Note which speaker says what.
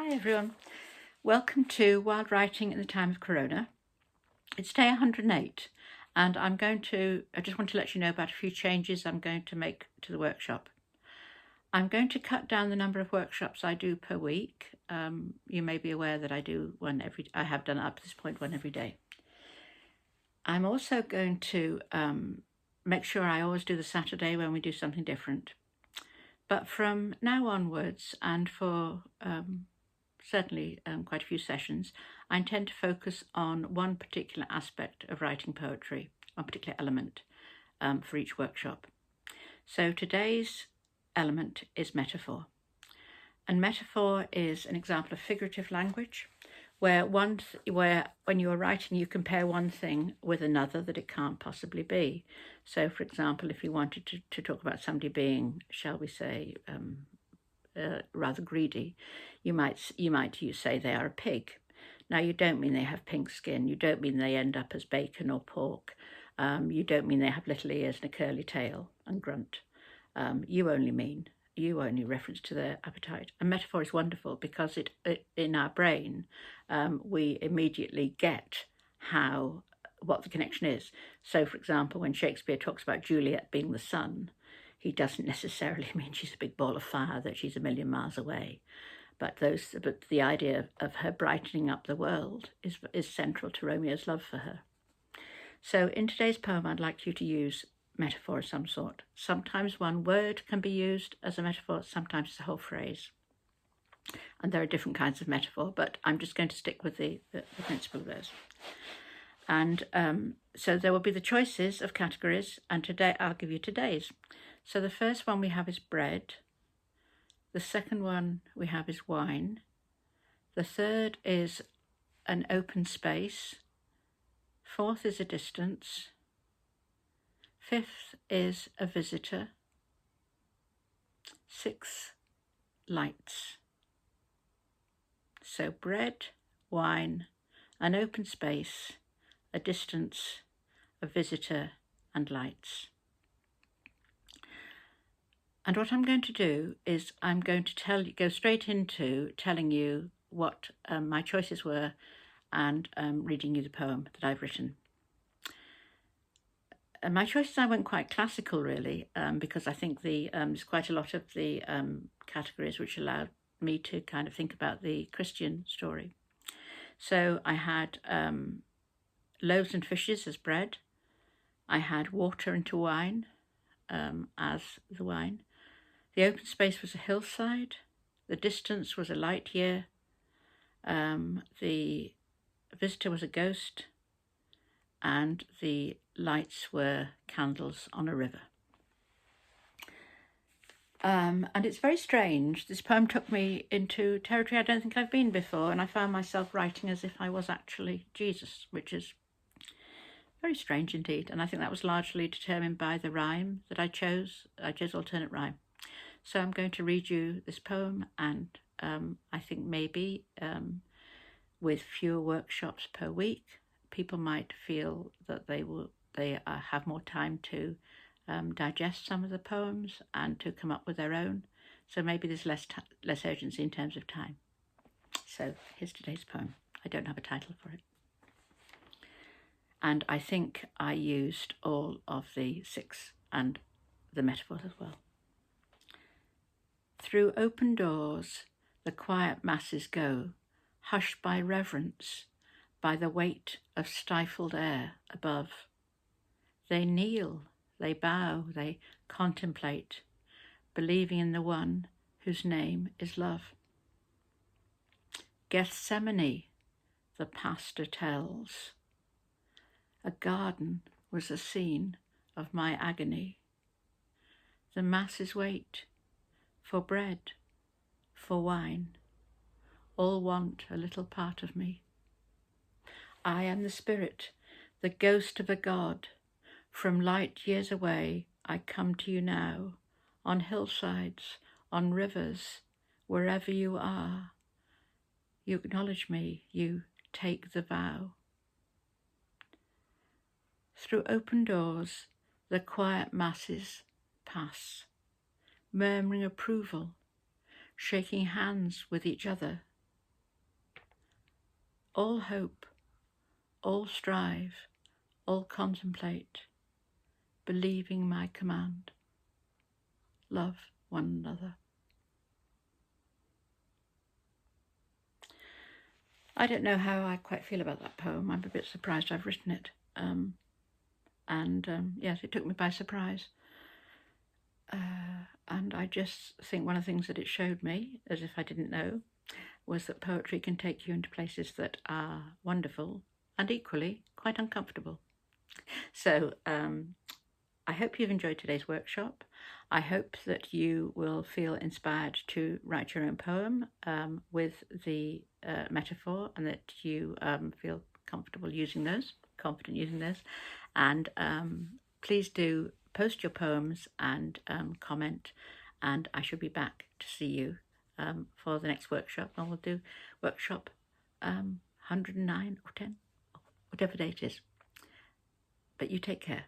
Speaker 1: Hi everyone, welcome to Wild Writing in the Time of Corona. It's day 108 and I just want to let you know about a few changes I'm going to make to the workshop. I'm going to cut down the number of workshops I do per week. You may be aware that I have done up to this point one every day. I'm also going to make sure I always do the Saturday when we do something different. But from now onwards, and for certainly quite a few sessions, I intend to focus on one particular aspect of writing poetry, one particular element for each workshop. So today's element is metaphor. And metaphor is an example of figurative language, where when you are writing, you compare one thing with another that it can't possibly be. So, for example, if you wanted to talk about somebody being, shall we say, rather greedy, you might say they are a pig. Now, you don't mean they have pink skin. You don't mean they end up as bacon or pork. You don't mean they have little ears and a curly tail and grunt. You only reference to their appetite. And metaphor is wonderful because it in our brain, we immediately get what the connection is. So, for example, when Shakespeare talks about Juliet being the sun, he doesn't necessarily mean she's a big ball of fire, that she's a million miles away. But the idea of her brightening up the world is central to Romeo's love for her. So in today's poem, I'd like you to use metaphor of some sort. Sometimes one word can be used as a metaphor, sometimes it's a whole phrase. And there are different kinds of metaphor, but I'm just going to stick with the principle of those. And so there will be the choices of categories, and today I'll give you today's. So the first one we have is bread. The second one we have is wine. The third is an open space. Fourth is a distance. Fifth is a visitor. Sixth, lights. So bread, wine, an open space, a distance, a visitor, and lights. And what I'm going to do is I'm going to go straight into telling you what my choices were and reading you the poem that I've written. My choices, I went quite classical really, because I think there's quite a lot of the categories which allowed me to kind of think about the Christian story. So I had loaves and fishes as bread. I had water into wine as the wine. The open space was a hillside. The distance was a light year. The visitor was a ghost. And the lights were candles on a river. And it's very strange. This poem took me into territory I don't think I've been before, and I found myself writing as if I was actually Jesus, which is very strange indeed. And I think that was largely determined by the rhyme that I chose. I chose alternate rhyme. So I'm going to read you this poem, and I think maybe with fewer workshops per week, people might feel that they have more time to digest some of the poems and to come up with their own. So maybe there's less urgency in terms of time. So here's today's poem. I don't have a title for it. And I think I used all of the 6 and the metaphors as well. Through open doors, the quiet masses go, hushed by reverence, by the weight of stifled air above. They kneel, they bow, they contemplate, believing in the one whose name is love. Gethsemane, the pastor tells. A garden was the scene of my agony. The masses wait for bread, for wine. All want a little part of me. I am the spirit, the ghost of a god. From light years away, I come to you now, on hillsides, on rivers, wherever you are. You acknowledge me, you take the vow. Through open doors, the quiet masses pass, murmuring approval, shaking hands with each other, all hope, all strive, all contemplate, believing my command. Love one another. I don't know how I quite feel about that poem. I'm a bit surprised I've written it. Yes, it took me by surprise. And I just think one of the things that it showed me, as if I didn't know, was that poetry can take you into places that are wonderful and equally quite uncomfortable. So I hope you've enjoyed today's workshop. I hope that you will feel inspired to write your own poem with the metaphor, and that you feel comfortable using those, confident using those. And please do post your poems and comment, and I shall be back to see you for the next workshop, and we'll do workshop 109 or 10, whatever date it is. But you take care.